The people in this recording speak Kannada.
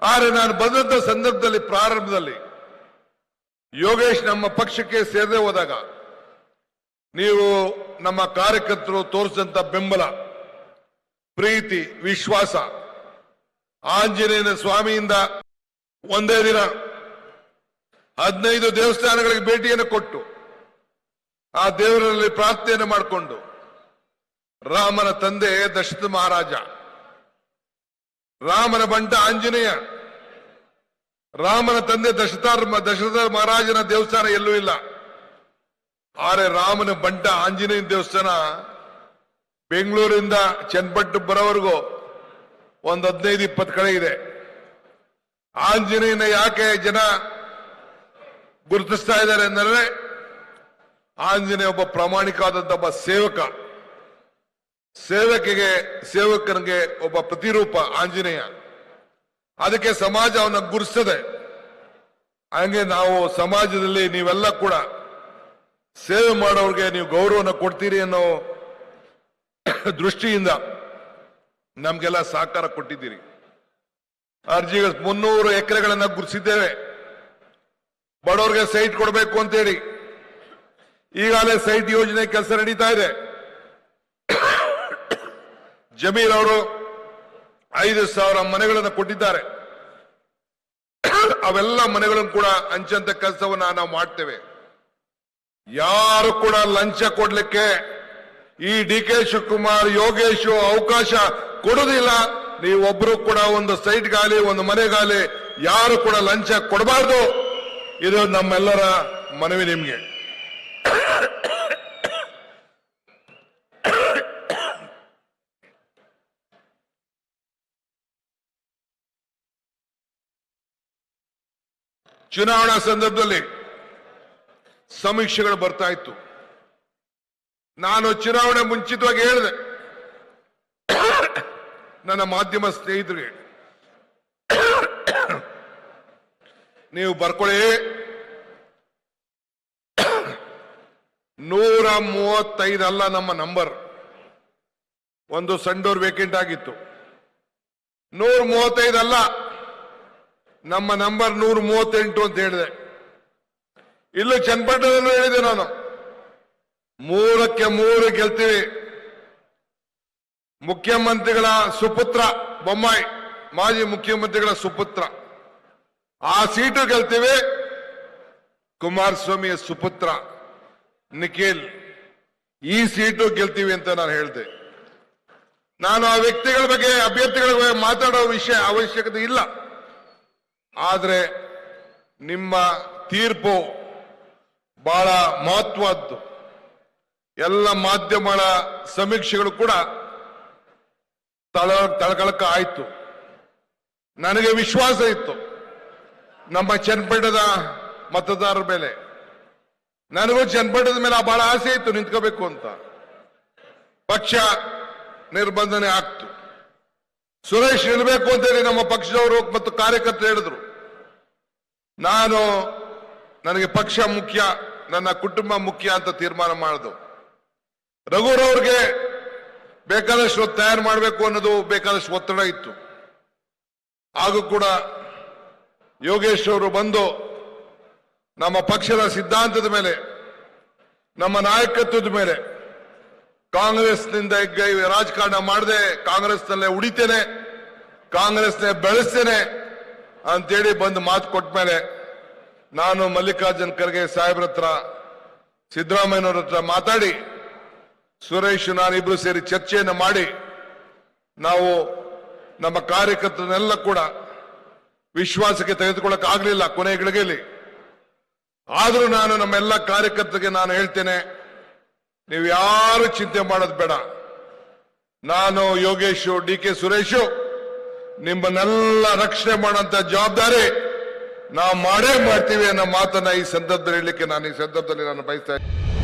ಆದರೆ ನಾನು ಬಂದಂತ ಸಂದರ್ಭದಲ್ಲಿ ಪ್ರಾರಂಭದಲ್ಲಿ ಯೋಗೇಶ್ ನಮ್ಮ ಪಕ್ಷಕ್ಕೆ ಸೇರದೆ ಹೋದಾಗ ನೀವು ನಮ್ಮ ಕಾರ್ಯಕರ್ತರು ತೋರಿಸಿದಂತ ಬೆಂಬಲ, ಪ್ರೀತಿ, ವಿಶ್ವಾಸ, ಆಂಜನೇಯನ ಸ್ವಾಮಿಯಿಂದ ಒಂದೇ ದಿನ 15 ದೇವಸ್ಥಾನಗಳಿಗೆ ಭೇಟಿಯನ್ನು ಕೊಟ್ಟು ಆ ದೇವರಲ್ಲಿ ಪ್ರಾರ್ಥನೆಯನ್ನು ಮಾಡಿಕೊಂಡು ರಾಮನ ತಂದೆ ದಶರಥ ಮಹಾರಾಜ, ರಾಮನ ಬಂಟ ಆಂಜನೇಯ, ರಾಮನ ತಂದೆ ದಶರಥ ಮಹಾರಾಜನ ದೇವಸ್ಥಾನ ಎಲ್ಲೂ ಇಲ್ಲ. ಆದರೆ ರಾಮನ ಬಂಟ ಆಂಜನೇಯ ದೇವಸ್ಥಾನ ಬೆಂಗಳೂರಿಂದ ಚನ್ನಪಟ್ಟು ಬರೋವರೆಗೂ ಒಂದು 15-20 ಕಡೆ ಇದೆ. ಆಂಜನೇಯನ ಯಾಕೆ ಜನ ಗುರುತಿಸ್ತಾ ಇದ್ದಾರೆ ಅಂದರೆ ಆಂಜನೇಯ ಒಬ್ಬ ಪ್ರಾಮಾಣಿಕವಾದಂತ ಒಬ್ಬ ಸೇವಕನಿಗೆ ಒಬ್ಬ ಪ್ರತಿರೂಪ ಆಂಜನೇಯ. ಅದಕ್ಕೆ ಸಮಾಜ ಅವನ್ನ ಗುರುತಿಸ್ತದೆ. ಹಂಗೆ ನಾವು ಸಮಾಜದಲ್ಲಿ ನೀವೆಲ್ಲ ಕೂಡ ಸೇವೆ ಮಾಡೋರಿಗೆ ನೀವು ಗೌರವನ ಕೊಡ್ತೀರಿ ಅನ್ನೋ ದೃಷ್ಟಿಯಿಂದ ನಮ್ಗೆಲ್ಲ ಸಹಕಾರ ಕೊಟ್ಟಿದ್ದೀರಿ. ಅರ್ಜಿಗಳು 300 ಎಕರೆಗಳನ್ನ ಗುರುತಿಸಿದ್ದೇವೆ. ಬಡವರಿಗೆ ಸೈಟ್ ಕೊಡಬೇಕು ಅಂತೇಳಿ ಈಗಾಗಲೇ ಸೈಟ್ ಯೋಜನೆ ಕೆಲಸ ನಡೀತಾ ಇದೆ. ಜಮೀರ್ ಅವರು 5,000 ಮನೆಗಳನ್ನು ಕೊಟ್ಟಿದ್ದಾರೆ. ಅವೆಲ್ಲ ಮನೆಗಳನ್ನು ಕೂಡ ಹಂಚಂತ ಕೆಲಸವನ್ನ ನಾವು ಮಾಡ್ತೇವೆ. ಯಾರು ಕೂಡ ಲಂಚ ಕೊಡ್ಲಿಕ್ಕೆ ಈ DK ಶಿವಕುಮಾರ್, ಯೋಗೇಶ್ ಅವಕಾಶ ಕೊಡುವುದಿಲ್ಲ. ನೀವೊಬ್ರು ಕೂಡ ಒಂದು ಸೈಟ್ಗಾಲಿ, ಒಂದು ಮನೆಗಾಲಿ ಯಾರು ಕೂಡ ಲಂಚ ಕೊಡಬಾರ್ದು. ಇದು ನಮ್ಮೆಲ್ಲರ ಮನವಿ ನಿಮ್ಗೆ. ಚುನಾವಣಾ ಸಂದರ್ಭದಲ್ಲಿ ಸಮೀಕ್ಷೆಗಳು ಬರ್ತಾ ಇತ್ತು. ನಾನು ಚುನಾವಣೆ ಮುಂಚಿತವಾಗಿ ಹೇಳಿದೆ ನನ್ನ ಮಾಧ್ಯಮ ಸ್ನೇಹಿತರಿಗೆ, ನೀವು ಬರ್ಕೊಳ್ಳಿ, 135 ಅಲ್ಲ ನಮ್ಮ ನಂಬರ್. ಒಂದು ಸಂಡೂರ್ ವೇಕೆಂಟ್ ಆಗಿತ್ತು. 135 ಅಲ್ಲ, ನಮ್ಮ ನಂಬರ್ 138 ಅಂತ ಹೇಳಿದೆ. ಇಲ್ಲೂ ಚನ್ನಪಟ್ಟಣದಲ್ಲೂ ಹೇಳಿದೆ ನಾನು, 3ಕ್ಕೆ 3 ಗೆಲ್ತೀವಿ. ಮುಖ್ಯಮಂತ್ರಿಗಳ ಸುಪುತ್ರ ಬೊಮ್ಮಾಯಿ, ಮಾಜಿ ಮುಖ್ಯಮಂತ್ರಿಗಳ ಸುಪುತ್ರ, ಆ ಸೀಟು ಗೆಲ್ತೀವಿ. ಕುಮಾರಸ್ವಾಮಿಯ ಸುಪುತ್ರ ನಿಖಿಲ್, ಈ ಸೀಟು ಗೆಲ್ತೀವಿ ಅಂತ ನಾನು ಹೇಳಿದೆ. ನಾನು ಆ ವ್ಯಕ್ತಿಗಳ ಬಗ್ಗೆ, ಅಭ್ಯರ್ಥಿಗಳ ಬಗ್ಗೆ ಮಾತಾಡೋ ವಿಷಯ ಅವಶ್ಯಕತೆ ಇಲ್ಲ. ಆದರೆ ನಿಮ್ಮ ತೀರ್ಪು ಬಹಳ ಮಹತ್ವದ್ದು. ಎಲ್ಲ ಮಾಧ್ಯಮಗಳ ಸಮೀಕ್ಷೆಗಳು ಕೂಡ ತಳಕಳಕ ಆಯ್ತು. ನನಗೆ ವಿಶ್ವಾಸ ಇತ್ತು ನಮ್ಮ ಚನ್ನಪಟ್ಟಣದ ಮತದಾರರ ಮೇಲೆ. ನನಗೂ ಚನ್ನಪಟ್ಟಣದ ಮೇಲೆ ಬಹಳ ಆಸೆ ಇತ್ತು ನಿಂತ್ಕೋಬೇಕು ಅಂತ. ಪಕ್ಷ ನಿರ್ಬಂಧನೆ ಆಗ್ತು. ಸುರೇಶ್ ಇರಬೇಕು ಅಂತೇಳಿ ನಮ್ಮ ಪಕ್ಷದವರು ಮತ್ತು ಕಾರ್ಯಕರ್ತರು ಹೇಳಿದ್ರು. ನನಗೆ ಪಕ್ಷ ಮುಖ್ಯ, ನನ್ನ ಕುಟುಂಬ ಮುಖ್ಯ ಅಂತ ತೀರ್ಮಾನ ಮಾಡಿದ್ರು. ರಘುರವ್ರಿಗೆ ಬೇಕಾದಷ್ಟು ತಯಾರು ಮಾಡಬೇಕು ಅನ್ನೋದು ಬೇಕಾದಷ್ಟು ಒತ್ತಡ ಇತ್ತು. ಹಾಗೂ ಕೂಡ ಯೋಗೇಶ್ ಅವರು ಬಂದು ನಮ್ಮ ಪಕ್ಷದ ಸಿದ್ಧಾಂತದ ಮೇಲೆ, ನಮ್ಮ ನಾಯಕತ್ವದ ಮೇಲೆ, ಕಾಂಗ್ರೆಸ್ನಿಂದ ರಾಜಕಾರಣ ಮಾಡದೆ ಕಾಂಗ್ರೆಸ್ನಲ್ಲೇ ಉಳಿತೇನೆ, ಕಾಂಗ್ರೆಸ್ನೇ ಬೆಳೆಸ್ತೇನೆ ಅಂತೇಳಿ ಬಂದು ಮಾತು ಕೊಟ್ಟ ಮೇಲೆ ನಾನು ಮಲ್ಲಿಕಾರ್ಜುನ್ ಖರ್ಗೆ ಸಾಹೇಬ್ರ ಹತ್ರ, ಸಿದ್ದರಾಮಯ್ಯನವ್ರ ಹತ್ರ ಮಾತಾಡಿ ಸುರೇಶ್ ನಾನಿಬ್ರು ಸೇರಿ ಚರ್ಚೆಯನ್ನು ಮಾಡಿ ನಾವು ನಮ್ಮ ಕಾರ್ಯಕರ್ತರನ್ನೆಲ್ಲ ಕೂಡ ವಿಶ್ವಾಸಕ್ಕೆ ತೆಗೆದುಕೊಳ್ಳಕ್ಕೆ ಆಗಲಿಲ್ಲ ಕೊನೆ ಗಳಿಗೆಯಲ್ಲಿ. ಆದರೂ ನಾನು ನಮ್ಮೆಲ್ಲ ಕಾರ್ಯಕರ್ತರಿಗೆ ನಾನು ಹೇಳ್ತೇನೆ, ನೀವು ಯಾರು ಚಿಂತೆ ಮಾಡೋದು ಬೇಡ. ನಾನು ಯೋಗೇಶು, DK ಸುರೇಶು ನಿಮ್ಮನ್ನೆಲ್ಲ ರಕ್ಷಣೆ ಮಾಡುವಂತ ಜವಾಬ್ದಾರಿ ನಾವು ಮಾಡೇ ಮಾಡ್ತೀವಿ ಅನ್ನೋ ಮಾತನ್ನ ಈ ಸಂದರ್ಭದಲ್ಲಿ ಹೇಳಲಿಕ್ಕೆ ನಾನು ಬಯಸ್ತಾ ಇದ್ದೀನಿ.